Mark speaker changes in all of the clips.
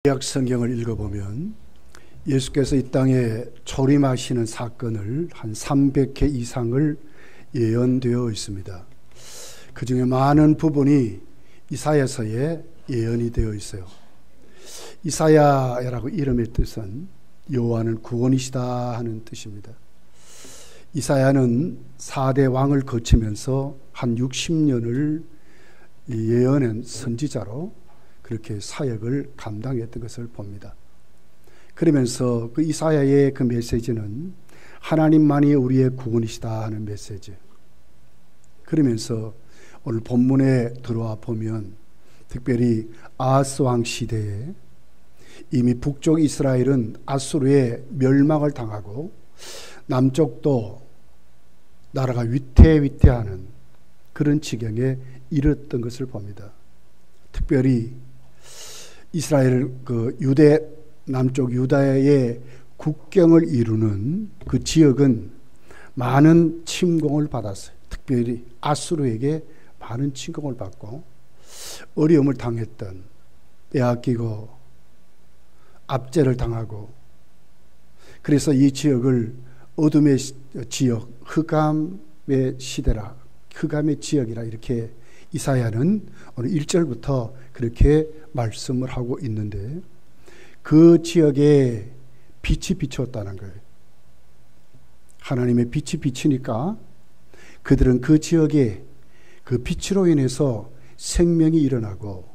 Speaker 1: 구약 성경을 읽어보면 예수께서 이 땅에 초림하시는 사건을 한 300회 이상을 예언되어 있습니다. 그 중에 많은 부분이 이사야서에 예언이 되어 있어요. 이사야라고 이름의 뜻은 여호와는 구원이시다 하는 뜻입니다. 이사야는 4대 왕을 거치면서 한 60년을 예언한 선지자로 그렇게 사역을 감당했던 것을 봅니다. 그러면서 그 이사야의 그 메시지는 하나님만이 우리의 구원이시다 하는 메시지. 그러면서 오늘 본문에 들어와 보면 특별히 아하스 왕 시대에 이미 북쪽 이스라엘은 아수르의 멸망을 당하고 남쪽도 나라가 위태위태하는 그런 지경에 이르렀던 것을 봅니다. 특별히 이스라엘 유대 남쪽 유다의 국경을 이루는 그 지역은 많은 침공을 받았어요. 특별히 아수르에게 많은 침공을 받고 어려움을 당했던, 빼앗기고 압제를 당하고, 그래서 이 지역을 어둠의 지역, 흑암의 시대라, 흑암의 지역이라 이렇게 이사야는 오늘 1절부터 그렇게 말씀을 하고 있는데, 그 지역에 빛이 비추었다는 거예요. 하나님의 빛이 비치니까 그들은 그 지역에 그 빛으로 인해서 생명이 일어나고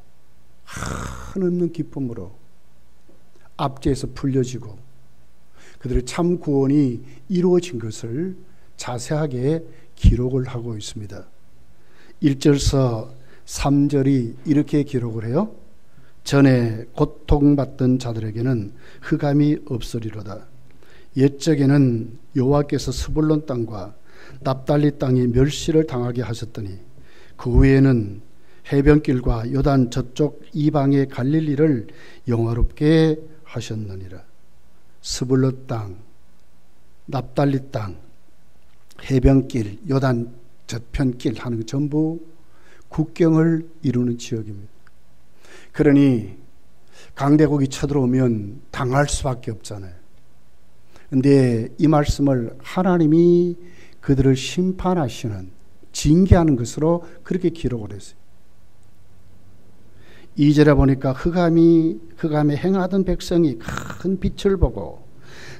Speaker 1: 한없는 기쁨으로 압제에서 풀려지고 그들의 참 구원이 이루어진 것을 자세하게 기록을 하고 있습니다. 1절서 3절이 이렇게 기록을 해요. 전에 고통받던 자들에게는 흑암이 없으리로다. 옛적에는 여호와께서 스불론 땅과 납달리 땅이 멸시를 당하게 하셨더니 그 후에는 해변길과 요단 저쪽 이방의 갈릴리를 영화롭게 하셨느니라. 스불론 땅, 납달리 땅, 해변길, 요단 저편길 하는 것 전부 국경을 이루는 지역입니다. 그러니 강대국이 쳐들어오면 당할 수밖에 없잖아요. 그런데 이 말씀을 하나님이 그들을 심판하시는, 징계하는 것으로 그렇게 기록을 했어요. 2절에 보니까 흑암에 행하던 백성이 큰 빛을 보고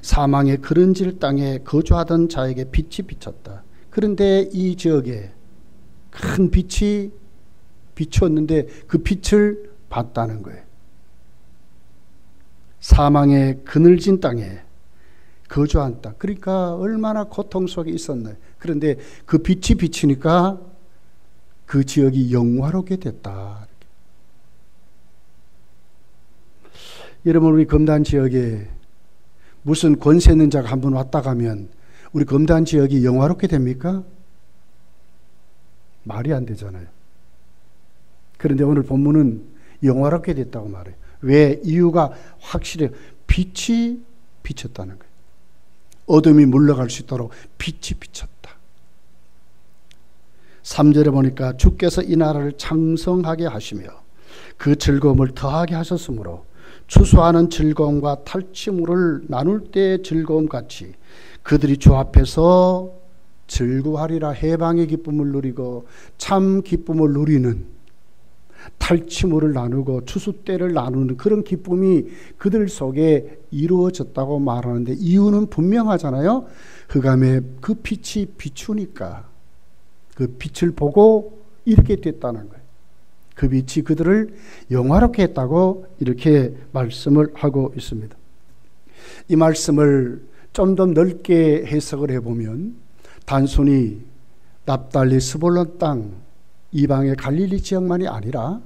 Speaker 1: 사망의 그른질 땅에 거주하던 자에게 빛이 비쳤다. 그런데 이 지역에 큰 빛이 비추었는데 그 빛을 봤다는 거예요. 사망의 그늘진 땅에 거주한 땅. 그러니까 얼마나 고통 속에 있었나요? 그런데 그 빛이 비치니까 그 지역이 영화롭게 됐다. 여러분, 우리 검단 지역에 무슨 권세 있는 자가 한 번 왔다 가면 우리 검단 지역이 영화롭게 됩니까? 말이 안 되잖아요. 그런데 오늘 본문은 영화롭게 됐다고 말해요. 왜? 이유가 확실해요. 빛이 비쳤다는 거예요. 어둠이 물러갈 수 있도록 빛이 비쳤다. 3절에 보니까 주께서 이 나라를 창성하게 하시며 그 즐거움을 더하게 하셨으므로 추수하는 즐거움과 탈취물을 나눌 때의 즐거움 같이 그들이 주 앞에서 즐거워하리라. 해방의 기쁨을 누리고 참 기쁨을 누리는, 탈취물을 나누고 추수 때를 나누는 그런 기쁨이 그들 속에 이루어졌다고 말하는데 이유는 분명하잖아요. 흑암에 그 빛이 비추니까 그 빛을 보고 이렇게 됐다는 거예요. 그 빛이 그들을 영화롭게 했다고 이렇게 말씀을 하고 있습니다. 이 말씀을 좀 더 넓게 해석을 해보면 단순히 납달리 스불론 땅, 이방의 갈릴리 지역만이 아니라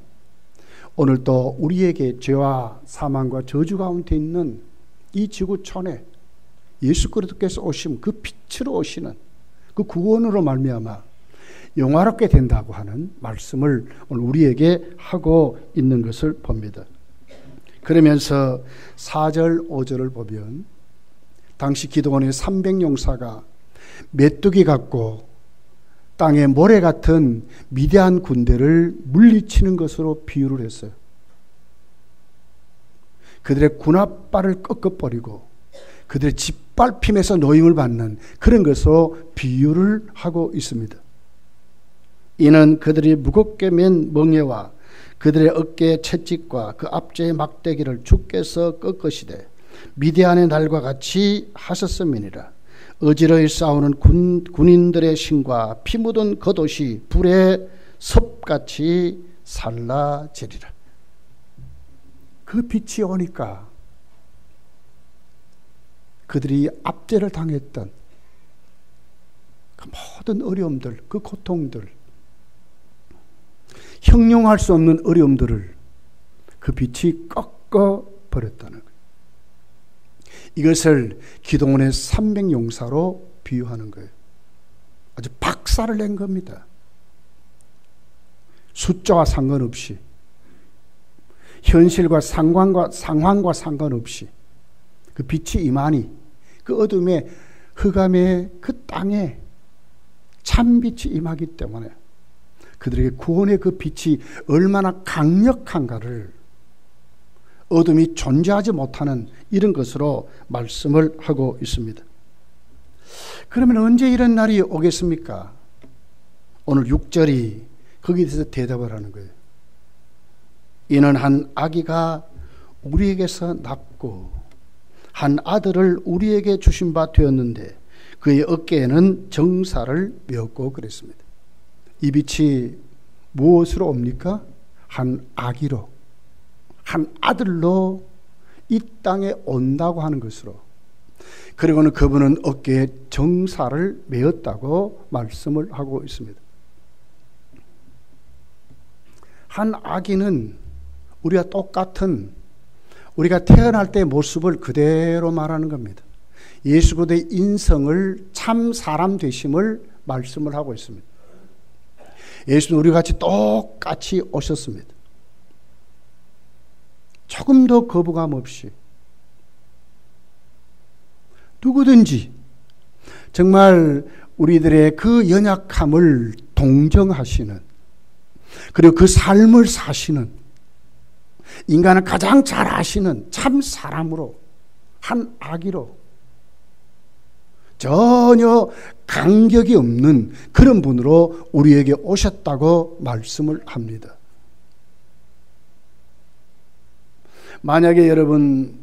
Speaker 1: 오늘 또 우리에게 죄와 사망과 저주 가운데 있는 이 지구촌에 예수 그리스도께서 오심, 그 빛으로 오시는 그 구원으로 말미암아 영화롭게 된다고 하는 말씀을 오늘 우리에게 하고 있는 것을 봅니다. 그러면서 4절, 5절을 보면 당시 기드온의 300용사가 메뚜기 같고 땅에 모래 같은 미디안 군대를 물리치는 것으로 비유를 했어요. 그들의 군합발을 꺾어버리고 그들의 짓밟힘에서 노임을 받는 그런 것으로 비유를 하고 있습니다. 이는 그들이 무겁게 맨 멍에와 그들의 어깨의 채찍과 그 앞제의 막대기를 주께서 꺾으시되 미디안의 날과 같이 하셨음이니라. 어지러이 싸우는 군인들의 신과 피 묻은 겉옷이 불에 섭같이 살라지리라. 그 빛이 오니까 그들이 압제를 당했던 그 모든 어려움들, 그 고통들, 형용할 수 없는 어려움들을 그 빛이 꺾어버렸다는 거예요. 이것을 기도원의 300용사로 비유하는 거예요. 아주 박살을 낸 겁니다. 숫자와 상관없이, 현실과 상황과 상관없이 그 빛이 임하니 그 어둠의 흑암의 그 땅에 참빛이 임하기 때문에 그들에게 구원의 그 빛이 얼마나 강력한가를 어둠이 존재하지 못하는 이런 것으로 말씀을 하고 있습니다. 그러면 언제 이런 날이 오겠습니까? 오늘 6절이 거기에 대해서 대답을 하는 거예요. 이는 한 아기가 우리에게서 낳고 한 아들을 우리에게 주신 바 되었는데 그의 어깨에는 정사를 메었고 그랬습니다. 이 빛이 무엇으로 옵니까? 한 아기로, 한 아들로 이 땅에 온다고 하는 것으로, 그리고는 그분은 어깨에 정사를 메었다고 말씀을 하고 있습니다. 한 아기는 우리가 똑같은 우리가 태어날 때의 모습을 그대로 말하는 겁니다. 예수 그리스도의 인성을 참 사람 되심을 말씀을 하고 있습니다. 예수는 우리 같이 똑같이 오셨습니다. 조금 더 거부감 없이 누구든지 정말 우리들의 그 연약함을 동정하시는, 그리고 그 삶을 사시는, 인간을 가장 잘 아시는 참 사람으로, 한 아기로, 전혀 간격이 없는 그런 분으로 우리에게 오셨다고 말씀을 합니다. 만약에 여러분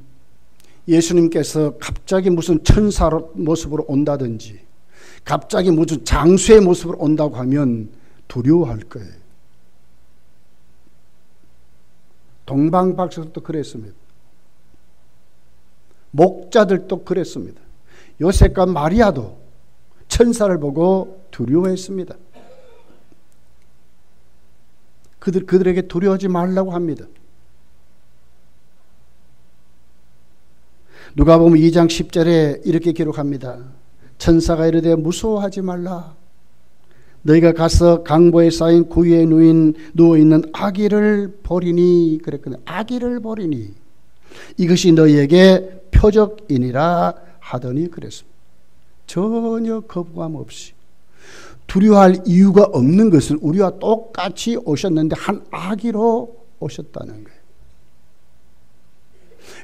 Speaker 1: 예수님께서 갑자기 무슨 천사 모습으로 온다든지 갑자기 무슨 장수의 모습으로 온다고 하면 두려워할 거예요. 동방박사도 그랬습니다. 목자들도 그랬습니다. 요셉과 마리아도 천사를 보고 두려워했습니다. 그들에게 두려워하지 말라고 합니다. 누가복음 2장 10절에 이렇게 기록합니다. 천사가 이르되 무서워하지 말라. 너희가 가서 강보에 쌓인 구유에 누워있는 아기를 보리니, 그랬거든요. 아기를 보리니 이것이 너희에게 표적이니라 하더니 그랬습니다. 전혀 거부감 없이, 두려워할 이유가 없는 것은 우리와 똑같이 오셨는데 한 아기로 오셨다는 거예요.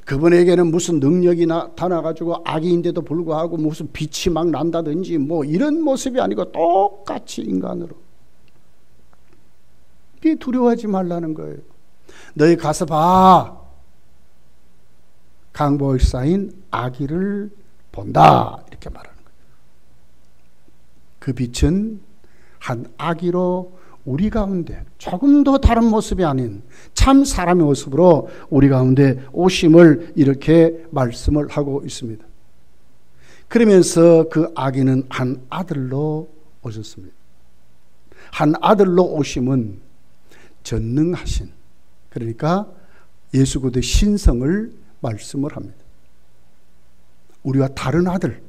Speaker 1: 그분에게는 무슨 능력이 나타나가지고 아기인데도 불구하고 무슨 빛이 막 난다든지 뭐 이런 모습이 아니고 똑같이 인간으로. 이게 두려워하지 말라는 거예요. 너희 가서 봐. 강보에 쌓인 아기를 본다. 이렇게 말하는 거예요. 그 빛은 한 아기로 우리 가운데 조금 더 다른 모습이 아닌 참 사람의 모습으로 우리 가운데 오심을 이렇게 말씀을 하고 있습니다. 그러면서 그 아기는 한 아들로 오셨습니다. 한 아들로 오심은 전능하신, 그러니까 예수 그리스도의 신성을 말씀을 합니다. 우리와 다른 아들,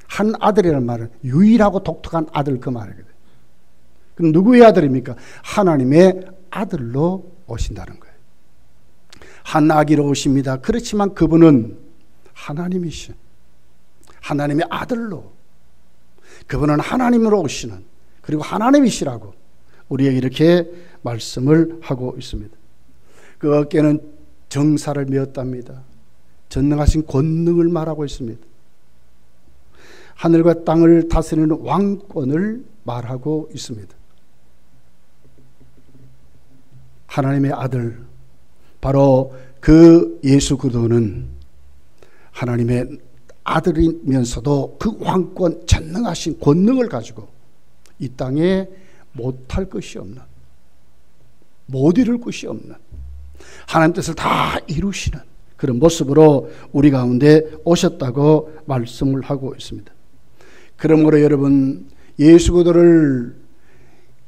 Speaker 1: 한 아들이라는 말은 유일하고 독특한 아들 그 말이거든요. 그럼 누구의 아들입니까? 하나님의 아들로 오신다는 거예요. 한 아기로 오십니다. 그렇지만 그분은 하나님이신, 하나님의 아들로, 그분은 하나님으로 오시는, 그리고 하나님이시라고 우리에게 이렇게 말씀을 하고 있습니다. 그 어깨는 정사를 메었답니다. 전능하신 권능을 말하고 있습니다. 하늘과 땅을 다스리는 왕권을 말하고 있습니다. 하나님의 아들, 바로 그 예수 그리스도는 하나님의 아들이면서도 그 왕권, 전능하신 권능을 가지고 이 땅에 못할 것이 없는, 못 이룰 것이 없는 하나님 뜻을 다 이루시는 그런 모습으로 우리 가운데 오셨다고 말씀을 하고 있습니다. 그러므로 여러분, 예수 그리스도를,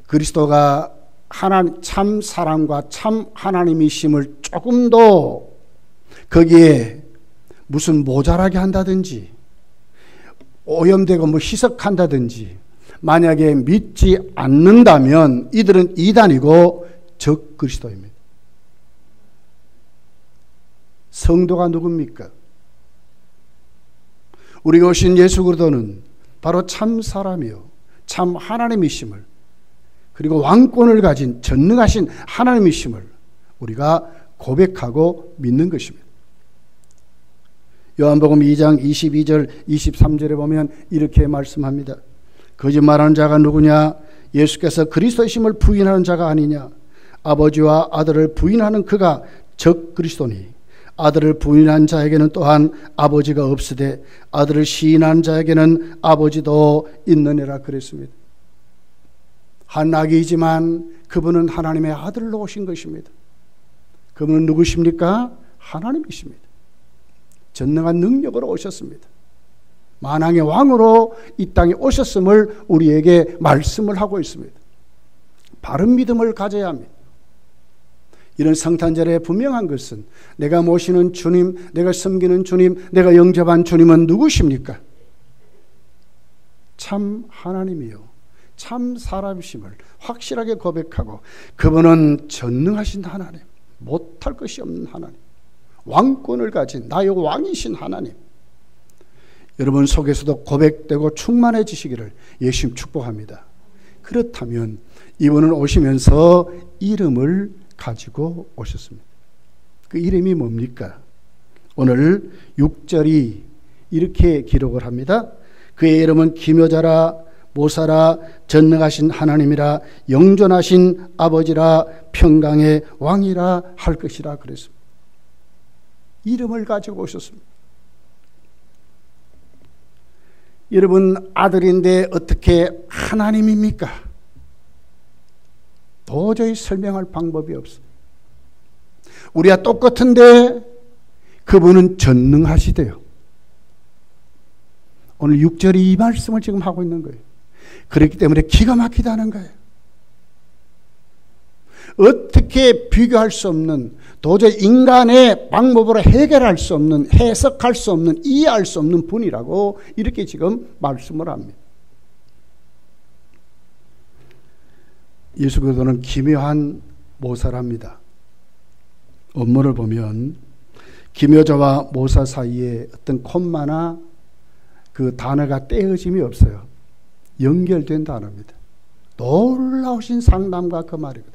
Speaker 1: 그리스도가 하나님, 참 사랑과 참 하나님이심을 조금 더 거기에 무슨 모자라게 한다든지 오염되고 뭐 희석한다든지 만약에 믿지 않는다면 이들은 이단이고 적 그리스도입니다. 성도가 누굽니까? 우리가 오신 예수 그리스도는 바로 참 사람이요 참 하나님이심을, 그리고 왕권을 가진 전능하신 하나님이심을 우리가 고백하고 믿는 것입니다. 요한복음 2장 22절 23절에 보면 이렇게 말씀합니다. 거짓말하는 자가 누구냐? 예수께서 그리스도이심을 부인하는 자가 아니냐? 아버지와 아들을 부인하는 그가 적 그리스도니 아들을 부인한 자에게는 또한 아버지가 없으되 아들을 시인한 자에게는 아버지도 있느니라 그랬습니다. 한 아기이지만 그분은 하나님의 아들로 오신 것입니다. 그분은 누구십니까? 하나님이십니다. 전능한 능력으로 오셨습니다. 만왕의 왕으로 이 땅에 오셨음을 우리에게 말씀을 하고 있습니다. 바른 믿음을 가져야 합니다. 이런 성탄절에 분명한 것은 내가 모시는 주님, 내가 섬기는 주님, 내가 영접한 주님은 누구십니까? 참 하나님이요 참 사람이심을 확실하게 고백하고 그분은 전능하신 하나님, 못할 것이 없는 하나님, 왕권을 가진 나의 왕이신 하나님, 여러분 속에서도 고백되고 충만해지시기를 예수님 축복합니다. 그렇다면 이분은 오시면서 이름을 가지고 오셨습니다. 그 이름이 뭡니까? 오늘 6절이 이렇게 기록을 합니다. 그의 이름은 기묘자라 모사라 전능하신 하나님이라 영존하신 아버지라 평강의 왕이라 할 것이라 그랬습니다. 이름을 가지고 오셨습니다. 여러분, 아들인데 어떻게 하나님입니까? 도저히 설명할 방법이 없어요. 우리와 똑같은데 그분은 전능하시대요. 오늘 6절이 이 말씀을 지금 하고 있는 거예요. 그렇기 때문에 기가 막히다는 거예요. 어떻게 비교할 수 없는, 도저히 인간의 방법으로 해결할 수 없는, 해석할 수 없는, 이해할 수 없는 분이라고 이렇게 지금 말씀을 합니다. 예수 그리스도는 기묘한 모사랍니다. 원문을 보면 기묘자와 모사 사이에 어떤 콤마나 그 단어가 떼어짐이 없어요. 연결된 단어입니다. 놀라우신 상담가 그 말입니다.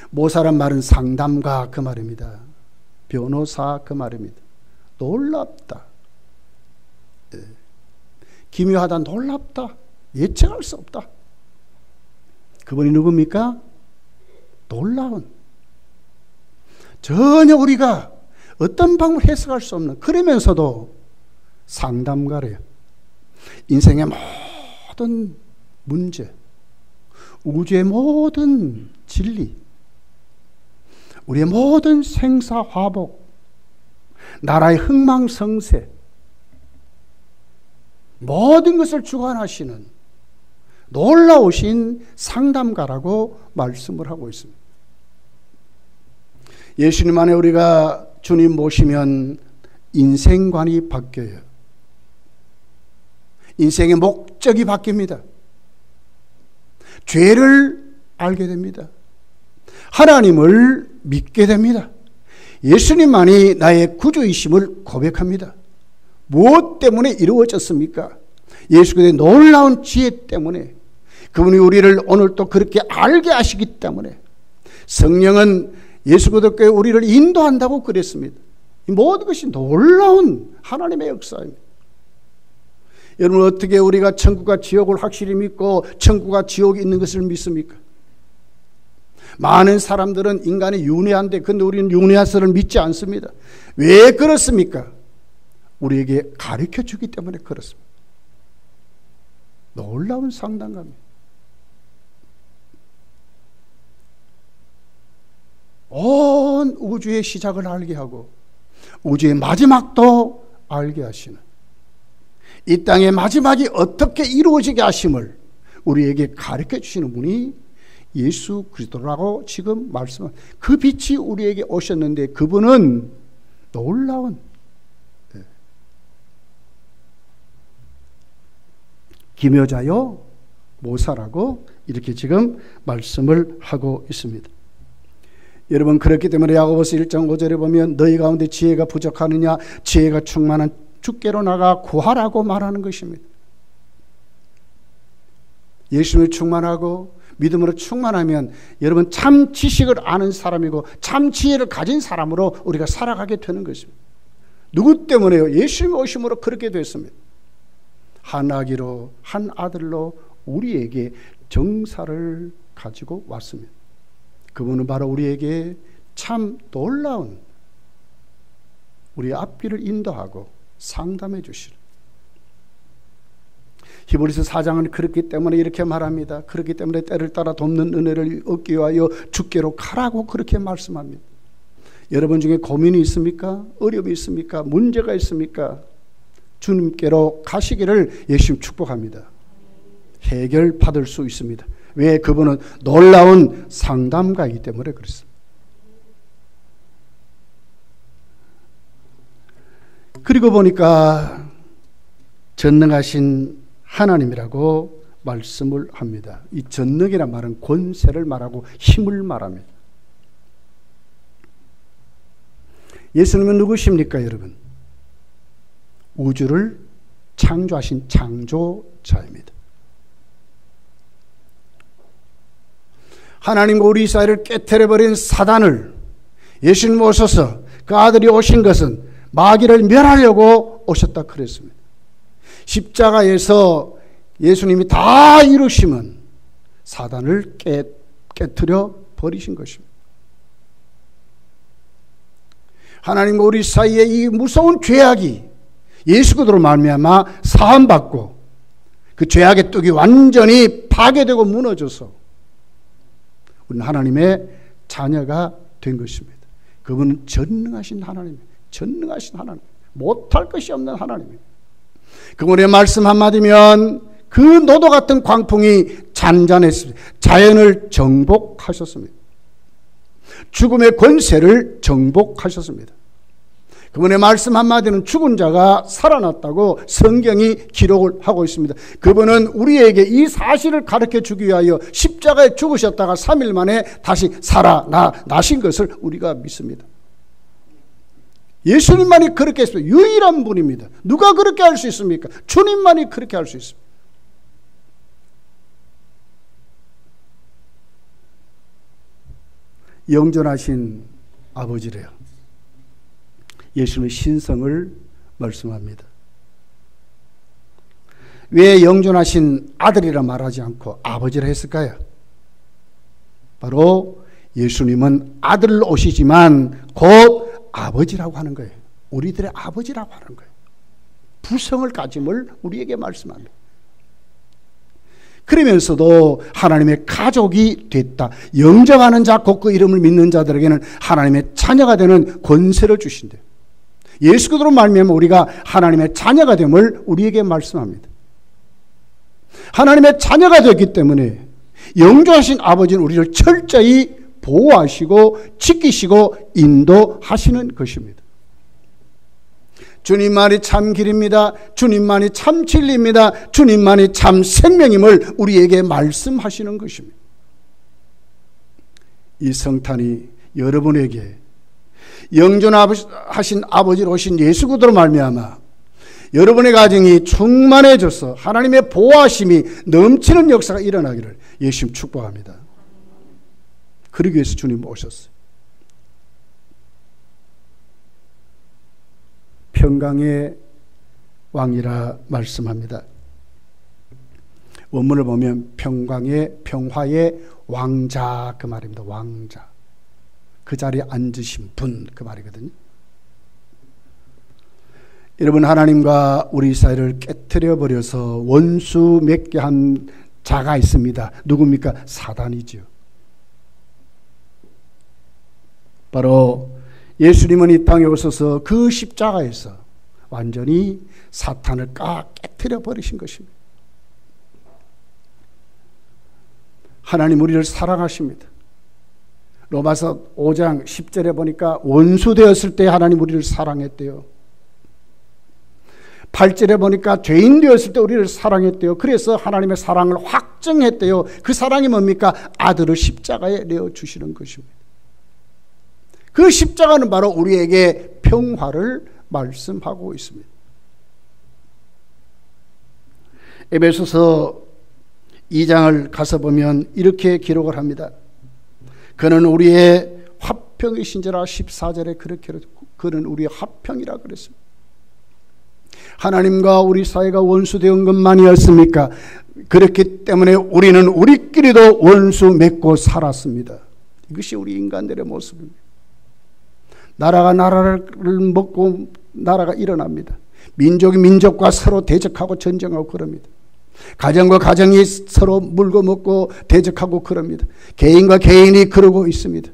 Speaker 1: 모사란 말은 상담가 그 말입니다. 변호사 그 말입니다. 놀랍다. 기묘하다, 놀랍다, 예측할 수 없다. 그분이 누굽니까? 놀라운, 전혀 우리가 어떤 방법으로 해석할 수 없는, 그러면서도 상담가래요. 인생의 모든 문제, 우주의 모든 진리, 우리의 모든 생사화복, 나라의 흥망성쇠, 모든 것을 주관하시는 놀라우신 상담가라고 말씀을 하고 있습니다. 예수님 안에 우리가 주님 모시면 인생관이 바뀌어요. 인생의 목적이 바뀝니다. 죄를 알게 됩니다. 하나님을 믿게 됩니다. 예수님만이 나의 구주이심을 고백합니다. 무엇 때문에 이루어졌습니까? 예수 그리스도의 놀라운 지혜 때문에, 그분이 우리를 오늘 또 그렇게 알게 하시기 때문에, 성령은 예수 그리스도께 우리를 인도한다고 그랬습니다. 이 모든 것이 놀라운 하나님의 역사입니다. 여러분, 어떻게 우리가 천국과 지옥을 확실히 믿고 천국과 지옥이 있는 것을 믿습니까? 많은 사람들은 인간이 윤회한데, 근데 우리는 윤회한서를 믿지 않습니다. 왜 그렇습니까? 우리에게 가르쳐 주기 때문에 그렇습니다. 놀라운 상담감이에요. 온 우주의 시작을 알게 하고 우주의 마지막도 알게 하시는, 이 땅의 마지막이 어떻게 이루어지게 하심을 우리에게 가르쳐 주시는 분이 예수 그리스도라고 지금 말씀한, 그 빛이 우리에게 오셨는데 그분은 놀라운 기묘자요 모사라고 이렇게 지금 말씀을 하고 있습니다. 여러분, 그렇기 때문에 야고보서 1장 5절에 보면 너희 가운데 지혜가 부족하느냐, 지혜가 충만한 주께로 나가 구하라고 말하는 것입니다. 예수님을 충만하고 믿음으로 충만하면 여러분 참 지식을 아는 사람이고 참 지혜를 가진 사람으로 우리가 살아가게 되는 것입니다. 누구 때문에요? 예수님 오심으로 그렇게 됐습니다. 한 아기로, 한 아들로 우리에게 정사를 가지고 왔습니다. 그분은 바로 우리에게 참 놀라운 우리의 앞길을 인도하고 상담해 주시는, 히브리서 4장은 그렇기 때문에 이렇게 말합니다. 그렇기 때문에 때를 따라 돕는 은혜를 얻기 위하여 주께로 가라고 그렇게 말씀합니다. 여러분 중에 고민이 있습니까? 어려움이 있습니까? 문제가 있습니까? 주님께로 가시기를 예수님 축복합니다. 해결 받을 수 있습니다. 왜? 그분은 놀라운 상담가이기 때문에 그렇습니다. 그리고 보니까 전능하신 하나님이라고 말씀을 합니다. 이 전능이란 말은 권세를 말하고 힘을 말합니다. 예수님은 누구십니까, 여러분? 우주를 창조하신 창조자입니다. 하나님과 우리 사이를 깨트려버린 사단을 예수님 오셔서 그 아들이 오신 것은 마귀를 멸하려고 오셨다 그랬습니다. 십자가에서 예수님이 다 이루시면 사단을 깨트려 버리신 것입니다. 하나님과 우리 사이에 이 무서운 죄악이 예수 그리스도로 말미암아 사함받고 그 죄악의 뚝이 완전히 파괴되고 무너져서 우리는 하나님의 자녀가 된 것입니다. 그분은 전능하신 하나님입니다. 전능하신 하나님, 못할 것이 없는 하나님입니다. 그분의 말씀 한마디면 그 노도 같은 광풍이 잔잔했습니다. 자연을 정복하셨습니다. 죽음의 권세를 정복하셨습니다. 그분의 말씀 한마디는 죽은 자가 살아났다고 성경이 기록을 하고 있습니다. 그분은 우리에게 이 사실을 가르쳐 주기 위하여 십자가에 죽으셨다가 3일 만에 다시 살아나신 것을 우리가 믿습니다. 예수님만이 그렇게 했습니다. 유일한 분입니다. 누가 그렇게 할 수 있습니까? 주님만이 그렇게 할 수 있습니다. 영존하신 아버지래요. 예수님의 신성을 말씀합니다. 왜 영존하신 아들이라 말하지 않고 아버지라 했을까요? 바로 예수님은 아들로 오시지만 곧 아버지라고 하는 거예요. 우리들의 아버지라고 하는 거예요. 부성을 가짐을 우리에게 말씀합니다. 그러면서도 하나님의 가족이 됐다. 영접하는 자, 곧 그 이름을 믿는 자들에게는 하나님의 자녀가 되는 권세를 주신대요. 예수 그리스도로 말미암아 우리가 하나님의 자녀가 됨을 우리에게 말씀합니다. 하나님의 자녀가 되기 때문에 영존하신 아버지는 우리를 철저히 보호하시고 지키시고 인도하시는 것입니다. 주님만이 참 길입니다. 주님만이 참 진리입니다. 주님만이 참 생명임을 우리에게 말씀하시는 것입니다. 이 성탄이 여러분에게 영존하신 아버지로 오신 예수 그리스도로 말미암아 여러분의 가정이 충만해져서 하나님의 보호하심이 넘치는 역사가 일어나기를 예수님 축복합니다. 그러기 위해서 주님 오셨어요. 평강의 왕이라 말씀합니다. 원문을 보면 평화의 왕자 그 말입니다. 왕자. 그 자리에 앉으신 분 그 말이거든요. 여러분, 하나님과 우리 사이를 깨트려 버려서 원수 맺게 한 자가 있습니다. 누굽니까? 사단이죠. 바로 예수님은 이 땅에 오셔서 그 십자가에서 완전히 사탄을 깨트려 버리신 것입니다. 하나님 우리를 사랑하십니다. 로마서 5장 10절에 보니까 원수 되었을 때 하나님 우리를 사랑했대요. 8절에 보니까 죄인 되었을 때 우리를 사랑했대요. 그래서 하나님의 사랑을 확증했대요. 그 사랑이 뭡니까? 아들을 십자가에 내어주시는 것입니다. 그 십자가는 바로 우리에게 평화를 말씀하고 있습니다. 에베소서 2장을 가서 보면 이렇게 기록을 합니다. 그는 우리의 화평이신지라 14절에 그렇게 그는 우리의 화평이라 그랬습니다. 하나님과 우리 사이가 원수되은 것만이었습니까? 그렇기 때문에 우리는 우리끼리도 원수 맺고 살았습니다. 이것이 우리 인간들의 모습입니다. 나라가 나라를 먹고 나라가 일어납니다. 민족이 민족과 서로 대적하고 전쟁하고 그럽니다. 가정과 가정이 서로 물고 먹고 대적하고 그럽니다. 개인과 개인이 그러고 있습니다.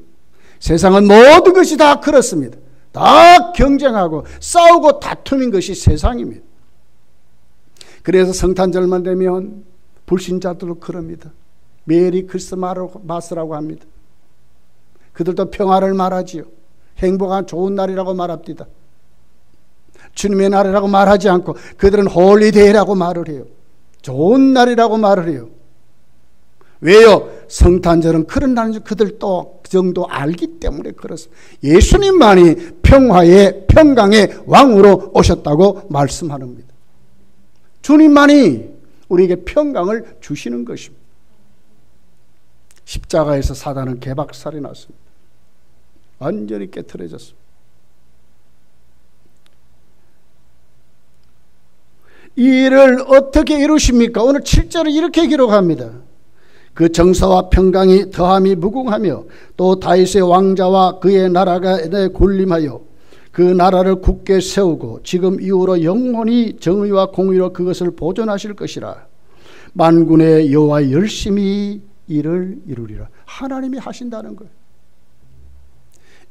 Speaker 1: 세상은 모든 것이 다 그렇습니다. 다 경쟁하고 싸우고 다투는 것이 세상입니다. 그래서 성탄절만 되면 불신자들도 그럽니다. 메리 크리스마스라고 합니다. 그들도 평화를 말하지요. 행복한 좋은 날이라고 말합니다. 주님의 날이라고 말하지 않고 그들은 홀리데이라고 말을 해요. 좋은 날이라고 말을 해요. 왜요? 성탄절은 그런 날인지 그들도 그 정도 알기 때문에 그렇습니다. 예수님만이 평화의 평강의 왕으로 오셨다고 말씀하는 겁니다. 주님만이 우리에게 평강을 주시는 것입니다. 십자가에서 사단은 개박살이 났습니다. 완전히 깨트려졌습니다. 이 일을 어떻게 이루십니까? 오늘 7절을 이렇게 기록합니다. 그 정사와 평강이 더함이 무궁하며 또 다윗의 왕자와 그의 나라가 군림하여 그 나라를 굳게 세우고 지금 이후로 영원히 정의와 공의로 그것을 보존하실 것이라. 만군의 여호와 열심히 일을 이루리라. 하나님이 하신다는 거예요.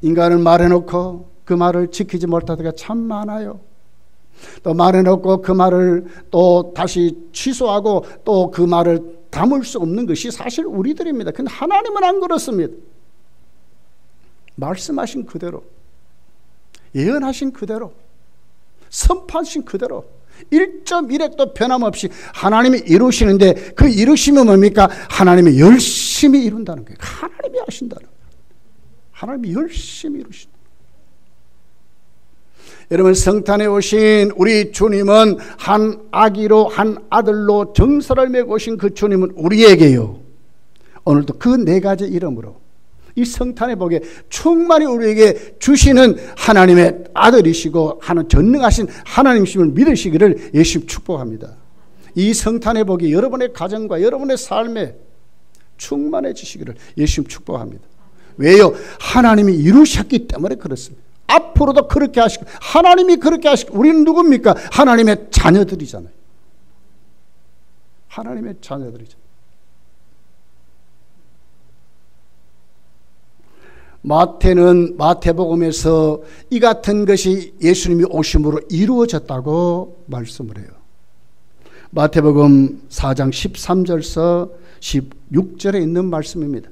Speaker 1: 인간을 말해놓고 그 말을 지키지 못할 때가 참 많아요. 또 말해놓고 그 말을 또 다시 취소하고 또 그 말을 담을 수 없는 것이 사실 우리들입니다. 근데 하나님은 안 그렇습니다. 말씀하신 그대로, 예언하신 그대로, 선포하신 그대로 1.1획도 변함없이 하나님이 이루시는데 그 이루심은 뭡니까? 하나님이 열심히 이룬다는 거예요. 하나님이 하신다는 거예요. 하나님이 열심히 이루신다. 여러분, 성탄에 오신 우리 주님은 한 아기로 한 아들로 정사를 메고 오신 그 주님은 우리에게요, 오늘도 그 네 가지 이름으로 이 성탄의 복에 충만히 우리에게 주시는 하나님의 아들이시고 하는 전능하신 하나님이심을 믿으시기를 예수님 축복합니다. 이 성탄의 복이 여러분의 가정과 여러분의 삶에 충만해지시기를 예수님 축복합니다. 왜요? 하나님이 이루셨기 때문에 그렇습니다. 앞으로도 그렇게 하시고 하나님이 그렇게 하시고 우리는 누굽니까? 하나님의 자녀들이잖아요. 하나님의 자녀들이잖아요. 마태는 마태복음에서 이 같은 것이 예수님이 오심으로 이루어졌다고 말씀을 해요. 마태복음 4장 13절서 16절에 있는 말씀입니다.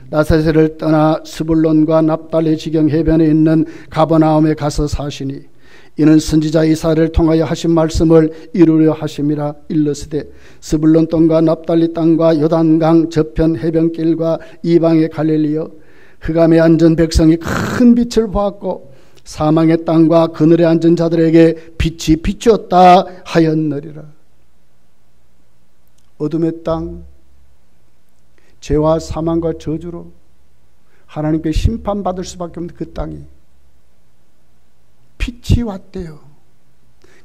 Speaker 1: 나사렛을 떠나 스불론과 납달리 지경 해변에 있는 가버나움에 가서 사시니 이는 선지자 이사야를 통하여 하신 말씀을 이루려 하심이라. 일러스되 스불론 땅과 납달리 땅과 요단강 저편 해변길과 이방의 갈릴리여, 흑암에 앉은 백성이 큰 빛을 보았고 사망의 땅과 그늘에 앉은 자들에게 빛이 비추었다 하였느니라. 어둠의 땅, 죄와 사망과 저주로 하나님께 심판받을 수밖에 없는 그 땅이 빛이 빛이 왔대요.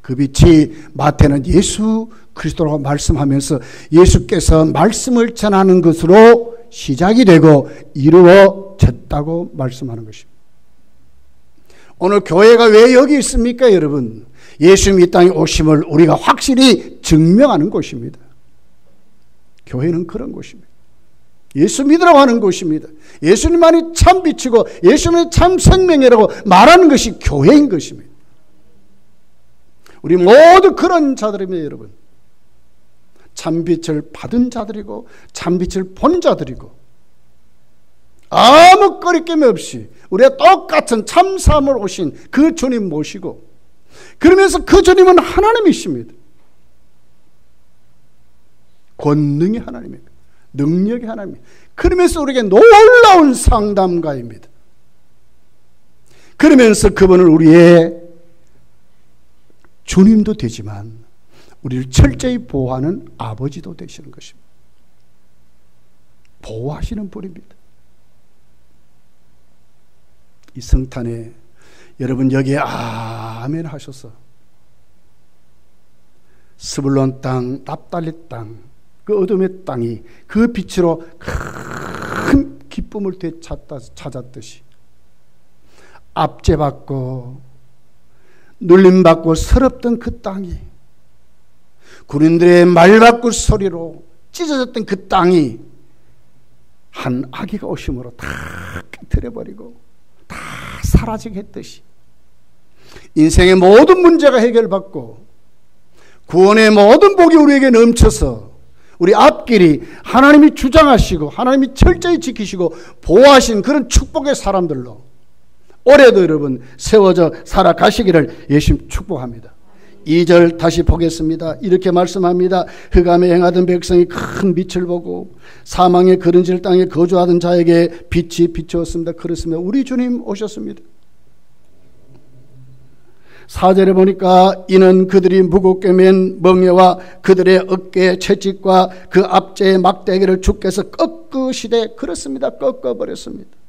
Speaker 1: 그 빛이 마태는 예수 그리스도라고 말씀하면서 예수께서 말씀을 전하는 것으로 시작이 되고 이루어졌다고 말씀하는 것입니다. 오늘 교회가 왜 여기 있습니까, 여러분? 예수님이 이 땅에 오심을 우리가 확실히 증명하는 곳입니다. 교회는 그런 곳입니다. 예수 믿으라고 하는 곳입니다. 예수님만이 참 빛이고 예수님이 참 생명이라고 말하는 것이 교회인 것입니다. 우리 모두 그런 자들입니다, 여러분. 참빛을 받은 자들이고 참빛을 본 자들이고 아무 거리낌이 없이 우리가 똑같은 참사함을 오신 그 주님 모시고 그러면서 그 주님은 하나님이십니다. 권능이 하나님입니다. 능력이 하나님입니다. 그러면서 우리에게 놀라운 상담가입니다. 그러면서 그분을 우리의 주님도 되지만 우리를 철저히 보호하는 아버지도 되시는 것입니다. 보호하시는 분입니다. 이 성탄에 여러분 여기에 아멘 하셔서 스불론 땅, 납달리 땅, 그 어둠의 땅이 그 빛으로 큰 기쁨을 되찾았듯이 압제받고 눌림받고 서럽던 그 땅이 군인들의 말바꾸 소리로 찢어졌던 그 땅이 한 아기가 오심으로 다 깨트려버리고 다 사라지게 했듯이 인생의 모든 문제가 해결받고 구원의 모든 복이 우리에게 넘쳐서 우리 앞길이 하나님이 주장하시고 하나님이 철저히 지키시고 보호하신 그런 축복의 사람들로 올해도 여러분 세워져 살아가시기를 예수님 축복합니다. 2절 다시 보겠습니다. 이렇게 말씀합니다. 흑암에 행하던 백성이 큰 빛을 보고 사망의 그른질 땅에 거주하던 자에게 빛이 비추었습니다. 그렇습니다. 우리 주님 오셨습니다. 4절에 보니까 이는 그들이 무겁게 맨 멍에와 그들의 어깨의 채찍과 그 앞제의 막대기를 주께서 꺾으시되 그렇습니다. 꺾어버렸습니다.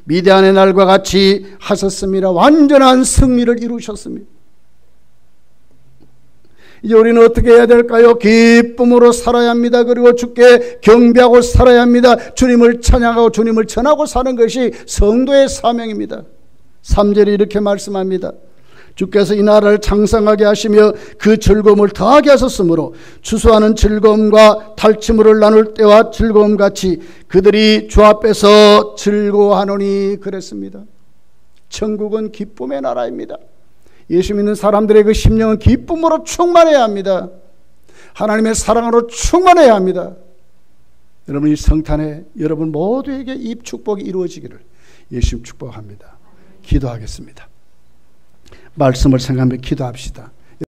Speaker 1: 미디안의 날과 같이 하셨습니다. 완전한 승리를 이루셨습니다. 이제 우리는 어떻게 해야 될까요? 기쁨으로 살아야 합니다. 그리고 주께 경배하고 살아야 합니다. 주님을 찬양하고 주님을 전하고 사는 것이 성도의 사명입니다. 3절에 이렇게 말씀합니다. 주께서 이 나라를 창성하게 하시며 그 즐거움을 더하게 하셨으므로 추수하는 즐거움과 탈취물을 나눌 때와 즐거움같이 그들이 주 앞에서 즐거워하노니 그랬습니다. 천국은 기쁨의 나라입니다. 예수 믿는 사람들의 그 심령은 기쁨으로 충만해야 합니다. 하나님의 사랑으로 충만해야 합니다. 여러분 이 성탄에 여러분 모두에게 이 축복이 이루어지기를 예수 축복합니다. 기도하겠습니다. 말씀을 생각하며 기도합시다.